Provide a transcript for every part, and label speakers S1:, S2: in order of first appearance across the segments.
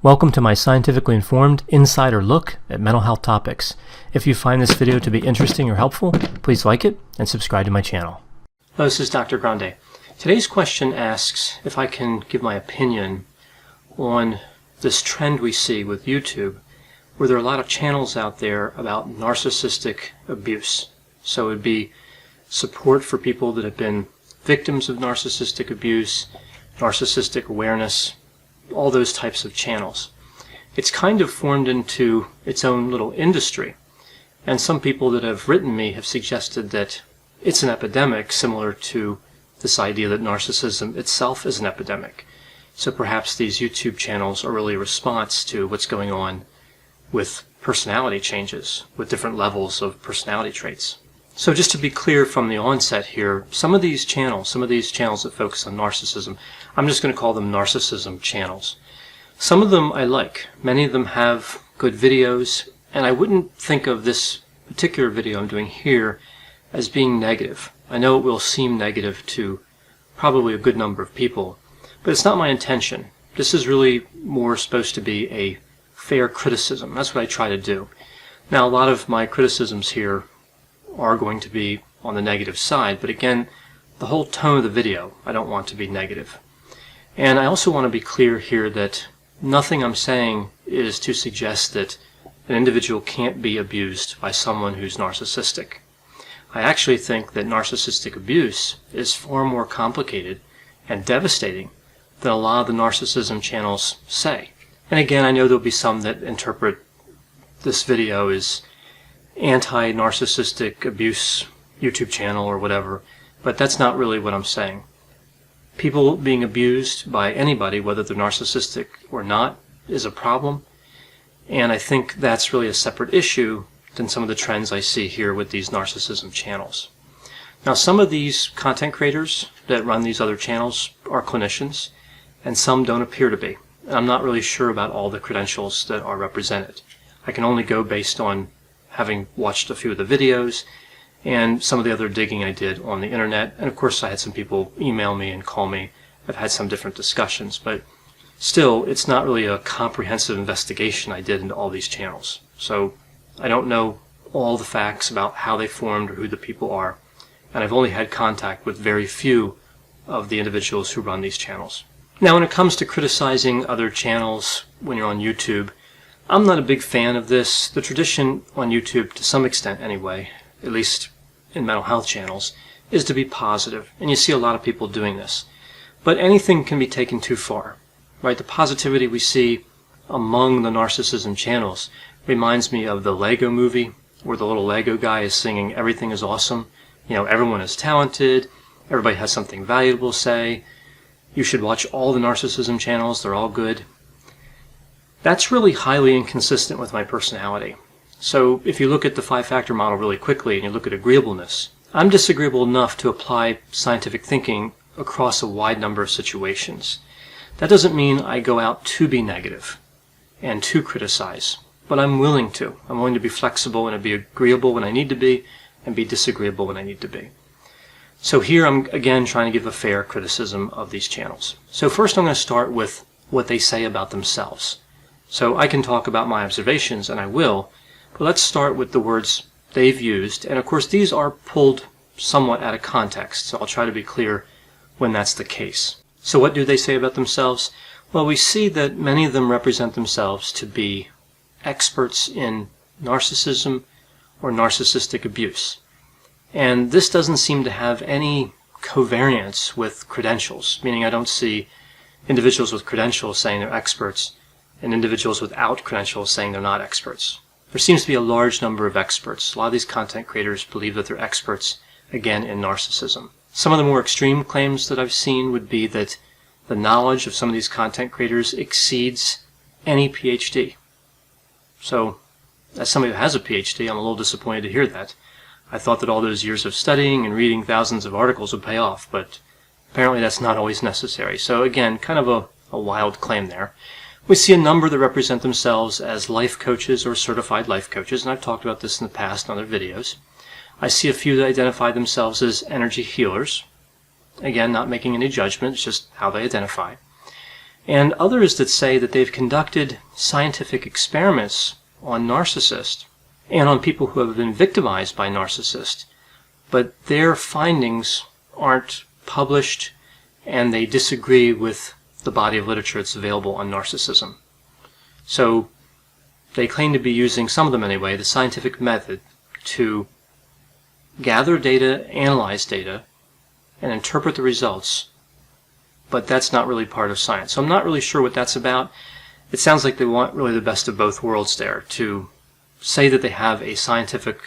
S1: Welcome to my scientifically informed insider look at mental health topics. If you find this video to be interesting or helpful, please like it and subscribe to my channel. Hello, this is Dr. Grande. Today's question asks if I can give my opinion on this trend we see with YouTube, where there are a lot of channels out there about narcissistic abuse. So it would be support for people that have been victims of narcissistic abuse, narcissistic awareness, all those types of channels. It's kind of formed into its own little industry, and some people that have written me have suggested that it's an epidemic similar to this idea that narcissism itself is an epidemic. So perhaps these YouTube channels are really a response to what's going on with personality changes, with different levels of personality traits. So just to be clear from the onset here, some of these channels that focus on narcissism, I'm just going to call them narcissism channels. Some of them I like. Many of them have good videos, and I wouldn't think of this particular video I'm doing here as being negative. I know it will seem negative to probably a good number of people, but it's not my intention. This is really more supposed to be a fair criticism. That's what I try to do. Now, a lot of my criticisms here are going to be on the negative side, but again, the whole tone of the video I don't want to be negative. And I also want to be clear here that nothing I'm saying is to suggest that an individual can't be abused by someone who's narcissistic. I actually think that narcissistic abuse is far more complicated and devastating than a lot of the narcissism channels say. And again, I know there'll be some that interpret this video as anti-narcissistic abuse YouTube channel or whatever, but that's not really what I'm saying. People being abused by anybody, whether they're narcissistic or not, is a problem, and I think that's really a separate issue than some of the trends I see here with these narcissism channels. Now, some of these content creators that run these other channels are clinicians, and some don't appear to be. And I'm not really sure about all the credentials that are represented. I can only go based on having watched a few of the videos and some of the other digging I did on the internet. And of course I had some people email me and call me. I've had some different discussions, but still it's not really a comprehensive investigation I did into all these channels. So I don't know all the facts about how they formed or who the people are, and I've only had contact with very few of the individuals who run these channels. Now, when it comes to criticizing other channels when you're on YouTube, I'm not a big fan of this. The tradition on YouTube, to some extent anyway, at least in mental health channels, is to be positive, and you see a lot of people doing this. But anything can be taken too far, right? The positivity we see among the narcissism channels reminds me of the Lego movie, where the little Lego guy is singing "Everything is awesome." You know, everyone is talented, everybody has something valuable to say, you should watch all the narcissism channels, they're all good. That's really highly inconsistent with my personality. So if you look at the 5-factor model really quickly and you look at agreeableness, I'm disagreeable enough to apply scientific thinking across a wide number of situations. That doesn't mean I go out to be negative and to criticize, but I'm willing to. I'm willing to be flexible and to be agreeable when I need to be and be disagreeable when I need to be. So here I'm again trying to give a fair criticism of these channels. So first I'm going to start with what they say about themselves. So I can talk about my observations, and I will, but let's start with the words they've used. And of course these are pulled somewhat out of context, so I'll try to be clear when that's the case. So what do they say about themselves? Well, we see that many of them represent themselves to be experts in narcissism or narcissistic abuse. And this doesn't seem to have any covariance with credentials, meaning I don't see individuals with credentials saying they're experts and individuals without credentials saying they're not experts. There seems to be a large number of experts. A lot of these content creators believe that they're experts, again, in narcissism. Some of the more extreme claims that I've seen would be that the knowledge of some of these content creators exceeds any PhD. So, as somebody who has a PhD, I'm a little disappointed to hear that. I thought that all those years of studying and reading thousands of articles would pay off, but apparently that's not always necessary. So again, kind of a wild claim there. We see a number that represent themselves as life coaches or certified life coaches, and I've talked about this in the past in other videos. I see a few that identify themselves as energy healers. Again, not making any judgment, it's just how they identify. and others that say that they've conducted scientific experiments on narcissists and on people who have been victimized by narcissists, but their findings aren't published and they disagree with the body of literature that's available on narcissism. So they claim to be using, some of them anyway, the scientific method to gather data, analyze data, and interpret the results, but that's not really part of science. So I'm not really sure what that's about. It sounds like they want really the best of both worlds there, to say that they have a scientific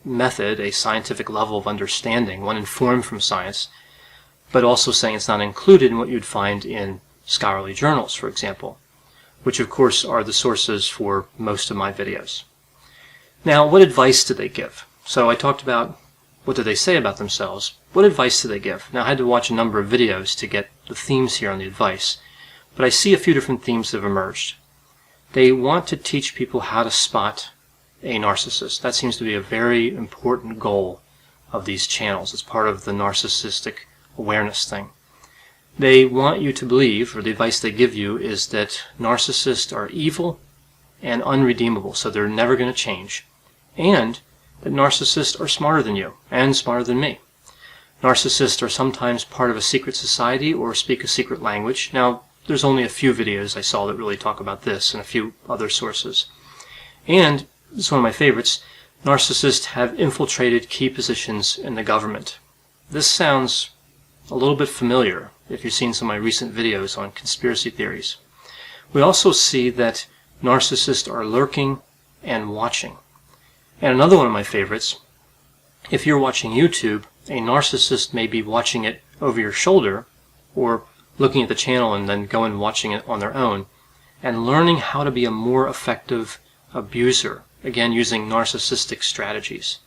S1: method, a scientific level of understanding, one informed from science, but also saying it's not included in what you'd find in scholarly journals, for example, which of course are the sources for most of my videos. Now, what advice do they give? So I talked about what do they say about themselves. What advice do they give? Now, I had to watch a number of videos to get the themes here on the advice, but I see a few different themes that have emerged. They want to teach people how to spot a narcissist. That seems to be a very important goal of these channels. It's part of the narcissistic awareness thing. They want you to believe, or the advice they give you is that narcissists are evil and unredeemable, so they're never going to change, and that narcissists are smarter than you and smarter than me. Narcissists are sometimes part of a secret society or speak a secret language. Now, there's only a few videos I saw that really talk about this and a few other sources. And, this is one of my favorites, narcissists have infiltrated key positions in the government. This sounds a little bit familiar if you've seen some of my recent videos on conspiracy theories. We also see that narcissists are lurking and watching. And another one of my favorites, if you're watching YouTube, a narcissist may be watching it over your shoulder or looking at the channel and then going and watching it on their own and learning how to be a more effective abuser, again using narcissistic strategies.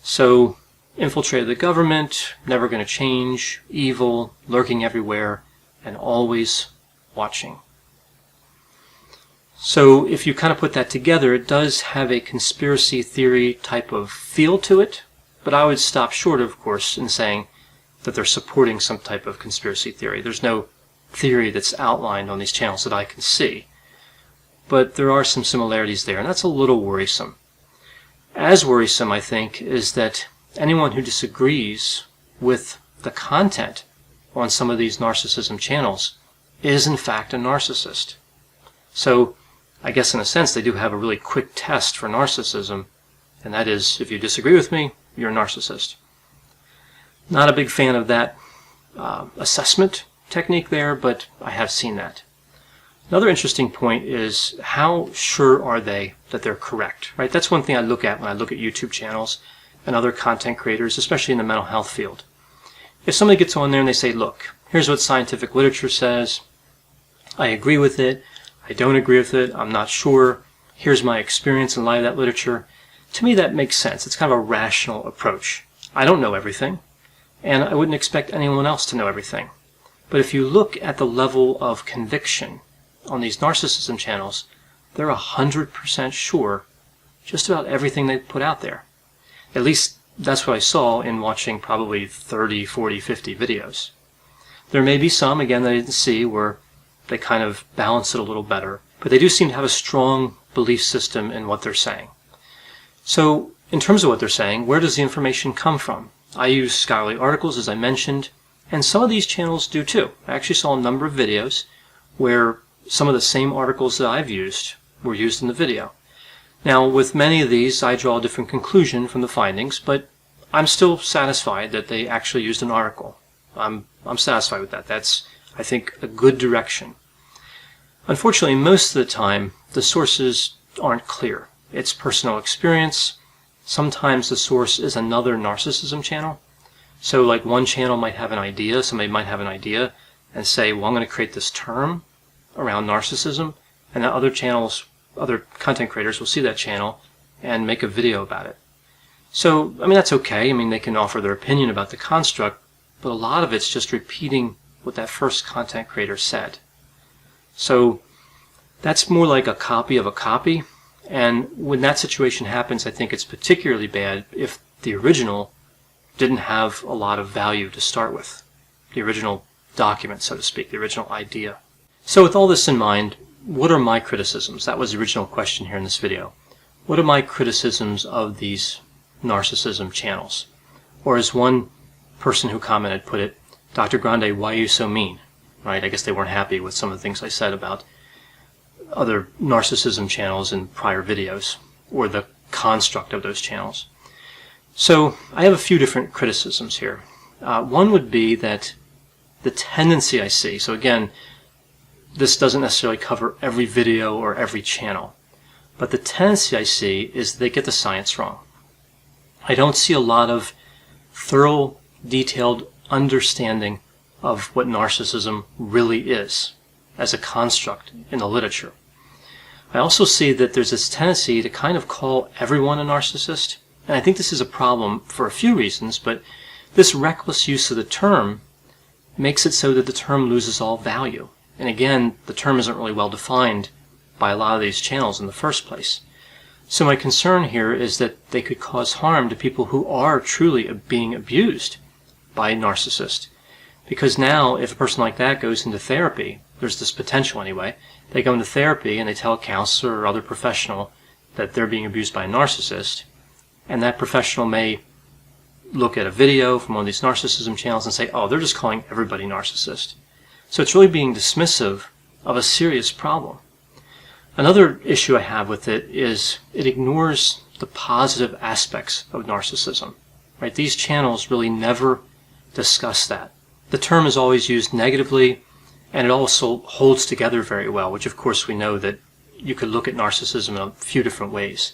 S1: So, infiltrated the government, never going to change, evil, lurking everywhere, and always watching. So if you kind of put that together, it does have a conspiracy theory type of feel to it, but I would stop short, of course, in saying that they're supporting some type of conspiracy theory. There's no theory that's outlined on these channels that I can see, but there are some similarities there, and that's a little worrisome. As worrisome, I think, is that anyone who disagrees with the content on some of these narcissism channels is in fact a narcissist. So I guess in a sense they do have a really quick test for narcissism, and that is, if you disagree with me, you're a narcissist. Not a big fan of that assessment technique there, but I have seen that. Another interesting point is, how sure are they that they're correct, right? That's one thing I look at when I look at YouTube channels and other content creators, especially in the mental health field. If somebody gets on there and they say, look, here's what scientific literature says, I agree with it, I don't agree with it, I'm not sure, here's my experience in light of that literature, to me that makes sense. It's kind of a rational approach. I don't know everything, and I wouldn't expect anyone else to know everything. But if you look at the level of conviction on these narcissism channels, they're 100% sure just about everything they put out there. At least that's what I saw in watching probably 30, 40, 50 videos. There may be some, again, that I didn't see where they kind of balance it a little better, but they do seem to have a strong belief system in what they're saying. So, in terms of what they're saying, where does the information come from? I use scholarly articles, as I mentioned, and some of these channels do too. I actually saw a number of videos where some of the same articles that I've used were used in the video. Now, with many of these, I draw a different conclusion from the findings, but I'm still satisfied that they actually used an article. I'm satisfied with that. That's, I think, a good direction. Unfortunately, most of the time, the sources aren't clear. It's personal experience. Sometimes the source is another narcissism channel. So like one channel might have an idea, somebody might have an idea and say, well, I'm going to create this term around narcissism, and then other channels, other content creators will see that channel and make a video about it. So, I mean, that's okay. I mean, they can offer their opinion about the construct, but a lot of it's just repeating what that first content creator said. So that's more like a copy of a copy, and when that situation happens, I think it's particularly bad if the original didn't have a lot of value to start with. The original document, so to speak, the original idea. So with all this in mind, what are my criticisms? That was the original question here in this video. What are my criticisms of these narcissism channels? Or as one person who commented put it, Dr. Grande, why are you so mean? Right? I guess they weren't happy with some of the things I said about other narcissism channels in prior videos, or the construct of those channels. So I have a few different criticisms here. One would be that the tendency I see, so again, this doesn't necessarily cover every video or every channel, but the tendency I see is they get the science wrong. I don't see a lot of thorough, detailed understanding of what narcissism really is as a construct in the literature. I also see that there's this tendency to kind of call everyone a narcissist, and I think this is a problem for a few reasons, but this reckless use of the term makes it so that the term loses all value. And again, the term isn't really well defined by a lot of these channels in the first place. So my concern here is that they could cause harm to people who are truly being abused by a narcissist. Because now, if a person like that goes into therapy, there's this potential anyway, they go into therapy and they tell a counselor or other professional that they're being abused by a narcissist, and that professional may look at a video from one of these narcissism channels and say, oh, they're just calling everybody narcissist. So it's really being dismissive of a serious problem. Another issue I have with it is it ignores the positive aspects of narcissism. Right? These channels really never discuss that. The term is always used negatively, and it also holds together very well, which of course we know that you could look at narcissism in a few different ways.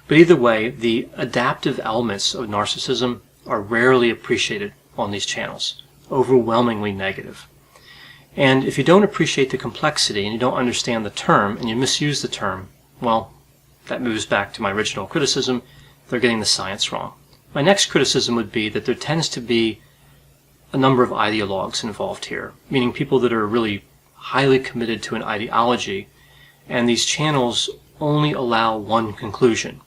S1: But either way, the adaptive elements of narcissism are rarely appreciated on these channels, overwhelmingly negative. And if you don't appreciate the complexity and you don't understand the term and you misuse the term, well, that moves back to my original criticism. They're getting the science wrong. My next criticism would be that there tends to be a number of ideologues involved here, meaning people that are really highly committed to an ideology, and these channels only allow one conclusion.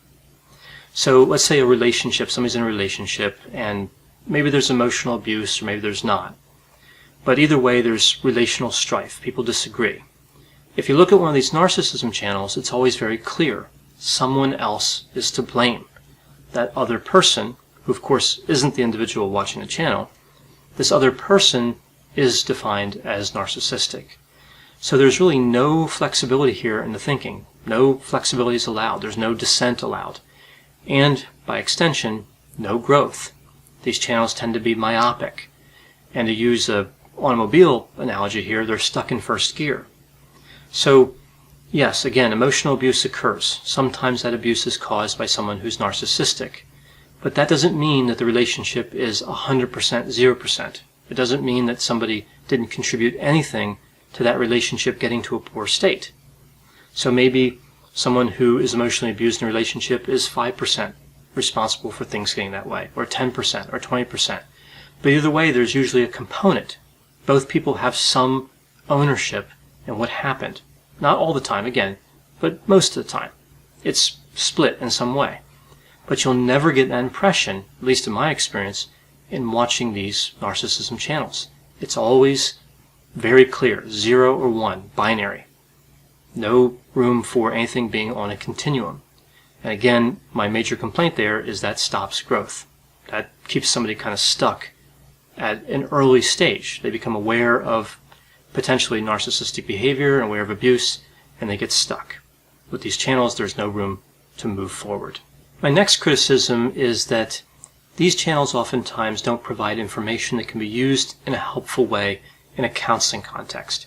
S1: So let's say a relationship, somebody's in a relationship, and maybe there's emotional abuse or maybe there's not. But either way, there's relational strife. People disagree. If you look at one of these narcissism channels, it's always very clear. Someone else is to blame. That other person, who of course isn't the individual watching the channel, this other person is defined as narcissistic. So there's really no flexibility here in the thinking. No flexibility is allowed. There's no dissent allowed. And, by extension, no growth. These channels tend to be myopic. And to use an automobile analogy here, they're stuck in first gear. So, yes, again, emotional abuse occurs. Sometimes that abuse is caused by someone who's narcissistic. But that doesn't mean that the relationship is 100%, 0%. It doesn't mean that somebody didn't contribute anything to that relationship getting to a poor state. So maybe someone who is emotionally abused in a relationship is 5% responsible for things getting that way, or 10%, or 20%. But either way, there's usually a component. Both people have some ownership in what happened. Not all the time, again, but most of the time. It's split in some way. But you'll never get that impression, at least in my experience, in watching these narcissism channels. It's always very clear, 0 or 1, binary. No room for anything being on a continuum. And again, my major complaint there is that stops growth. That keeps somebody kind of stuck at an early stage. They become aware of potentially narcissistic behavior and aware of abuse, and they get stuck. With these channels, there's no room to move forward. My next criticism is that these channels oftentimes don't provide information that can be used in a helpful way in a counseling context.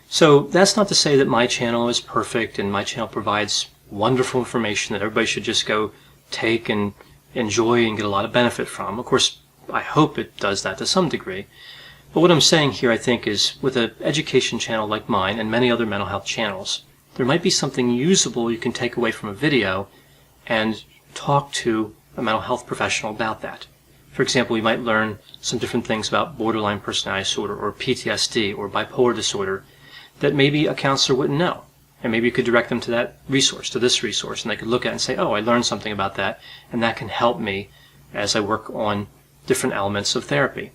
S1: So that's not to say that my channel is perfect and my channel provides wonderful information that everybody should just go take and enjoy and get a lot of benefit from. Of course, I hope it does that to some degree. But what I'm saying here, I think, is with an education channel like mine and many other mental health channels, there might be something usable you can take away from a video and talk to a mental health professional about that. For example, you might learn some different things about borderline personality disorder or PTSD or bipolar disorder that maybe a counselor wouldn't know. And maybe you could direct them to that resource, to this resource, and they could look at it and say, oh, I learned something about that, and that can help me as I work on different elements of therapy.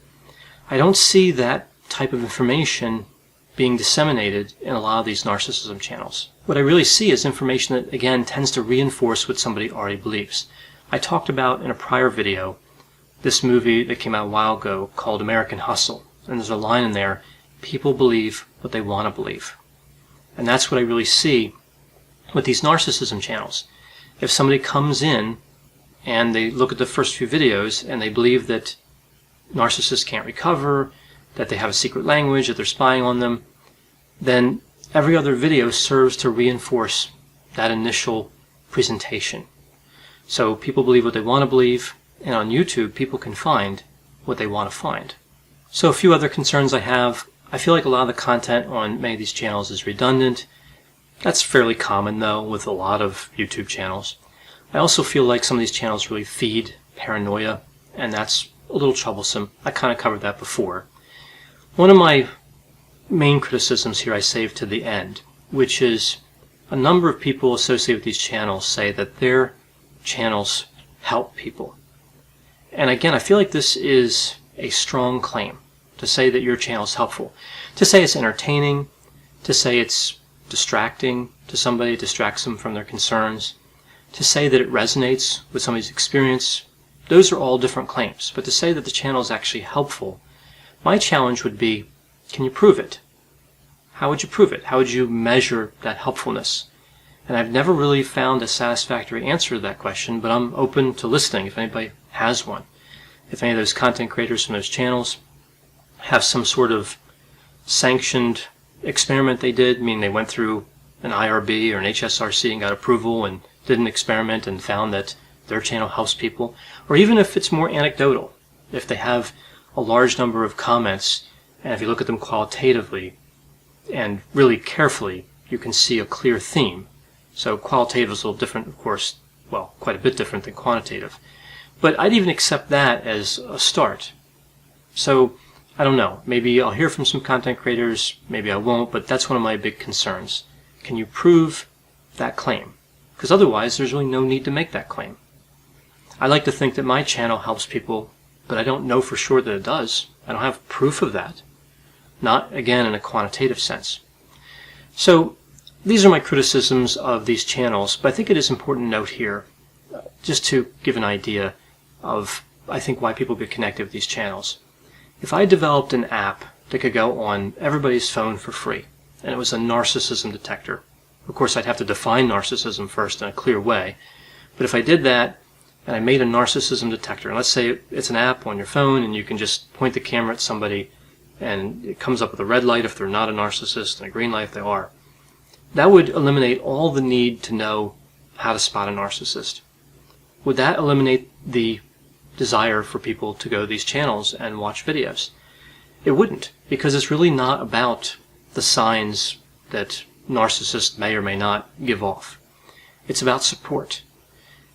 S1: I don't see that type of information being disseminated in a lot of these narcissism channels. What I really see is information that, again, tends to reinforce what somebody already believes. I talked about in a prior video this movie that came out a while ago called American Hustle. And there's a line in there, people believe what they want to believe. And that's what I really see with these narcissism channels. If somebody comes in and they look at the first few videos and they believe that narcissists can't recover, that they have a secret language, that they're spying on them, then every other video serves to reinforce that initial presentation. So people believe what they want to believe, and on YouTube people can find what they want to find. So a few other concerns I have. I feel like a lot of the content on many of these channels is redundant. That's fairly common though with a lot of YouTube channels. I also feel like some of these channels really feed paranoia, and that's a little troublesome. I kind of covered that before. One of my main criticisms here I saved to the end, which is a number of people associated with these channels say that their channels help people. And again, I feel like this is a strong claim to say that your channel is helpful. To say it's entertaining, to say it's distracting to somebody, distracts them from their concerns, to say that it resonates with somebody's experience, those are all different claims. But to say that the channel is actually helpful, my challenge would be, can you prove it? How would you prove it? How would you measure that helpfulness? And I've never really found a satisfactory answer to that question, but I'm open to listening if anybody has one. If any of those content creators from those channels have some sort of sanctioned experiment they did, meaning they went through an IRB or an HSRC and got approval and did an experiment and found that their channel helps people, or even if it's more anecdotal, if they have a large number of comments and if you look at them qualitatively and really carefully, you can see a clear theme. So qualitative is a little different, of course, well, quite a bit different than quantitative. But I'd even accept that as a start. So, I don't know, maybe I'll hear from some content creators, maybe I won't, but that's one of my big concerns. Can you prove that claim? Because otherwise, there's really no need to make that claim. I like to think that my channel helps people, but I don't know for sure that it does. I don't have proof of that. Not, again, in a quantitative sense. So, these are my criticisms of these channels, but I think it is important to note here, just to give an idea of, I think, why people get connected with these channels. If I developed an app that could go on everybody's phone for free, and it was a narcissism detector, of course I'd have to define narcissism first in a clear way, but if I did that, and I made a narcissism detector, and let's say it's an app on your phone, and you can just point the camera at somebody, and it comes up with a red light if they're not a narcissist, and a green light if they are, that would eliminate all the need to know how to spot a narcissist. Would that eliminate the desire for people to go to these channels and watch videos? It wouldn't, because it's really not about the signs that narcissists may or may not give off. It's about support.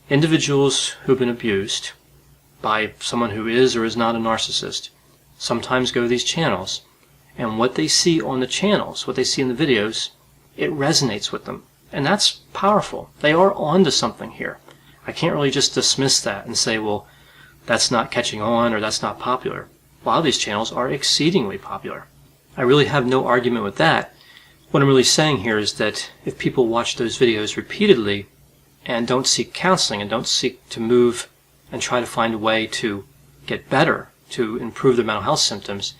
S1: Individuals who've been abused by someone who is or is not a narcissist sometimes go to these channels, and what they see on the channels, what they see in the videos, it resonates with them. And that's powerful. They are onto something here. I can't really just dismiss that and say, well, that's not catching on or that's not popular. A lot of these channels are exceedingly popular. I really have no argument with that. What I'm really saying here is that if people watch those videos repeatedly and don't seek counseling and don't seek to move and try to find a way to get better, to improve their mental health symptoms,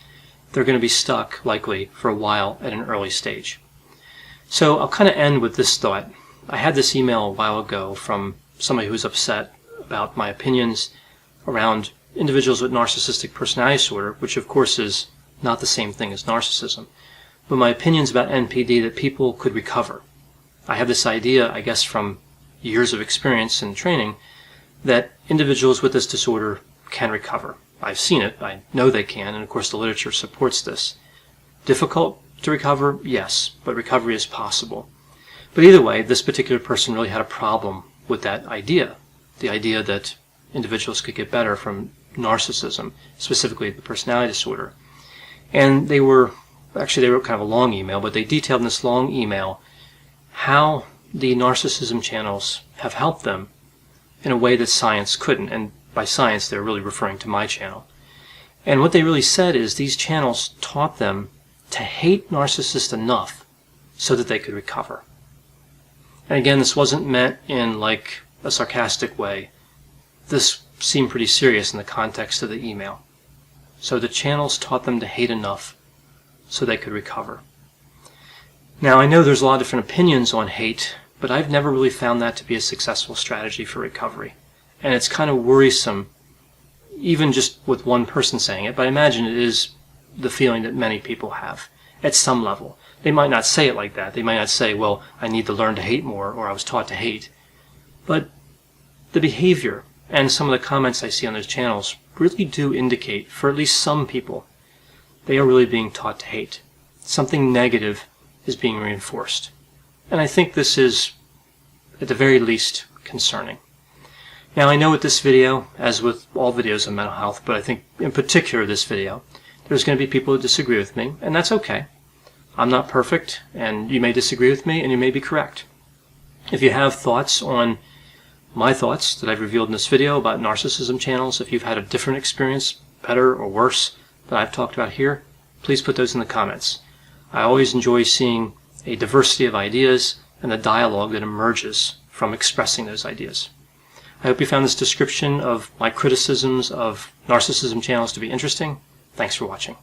S1: they're going to be stuck, likely, for a while at an early stage. So I'll kind of end with this thought. I had this email a while ago from somebody who was upset about my opinions around individuals with narcissistic personality disorder, which of course is not the same thing as narcissism, but my opinions about NPD that people could recover. I have this idea, I guess from years of experience and training, that individuals with this disorder can recover. I've seen it, I know they can, and of course the literature supports this. Difficult to recover? Yes, but recovery is possible. But either way, this particular person really had a problem with that idea, the idea that individuals could get better from narcissism, specifically the personality disorder. And they wrote kind of a long email, but they detailed in this long email how the narcissism channels have helped them in a way that science couldn't. And by science, they're really referring to my channel. And what they really said is these channels taught them to hate narcissists enough so that they could recover. And again, this wasn't meant in like a sarcastic way. This seemed pretty serious in the context of the email. So the channels taught them to hate enough so they could recover. Now, I know there's a lot of different opinions on hate, but I've never really found that to be a successful strategy for recovery. And it's kind of worrisome, even just with one person saying it, but I imagine it is the feeling that many people have at some level. They might not say it like that. They might not say, well, I need to learn to hate more, or I was taught to hate. But the behavior and some of the comments I see on those channels really do indicate, for at least some people, they are really being taught to hate. Something negative is being reinforced. And I think this is, at the very least, concerning. Now, I know with this video, as with all videos on mental health, but I think in particular this video, there's going to be people who disagree with me, and that's okay. I'm not perfect, and you may disagree with me, and you may be correct. If you have thoughts on my thoughts that I've revealed in this video about narcissism channels, if you've had a different experience, better or worse, that I've talked about here, please put those in the comments. I always enjoy seeing a diversity of ideas and the dialogue that emerges from expressing those ideas. I hope you found this description of my criticisms of narcissism channels to be interesting. Thanks for watching.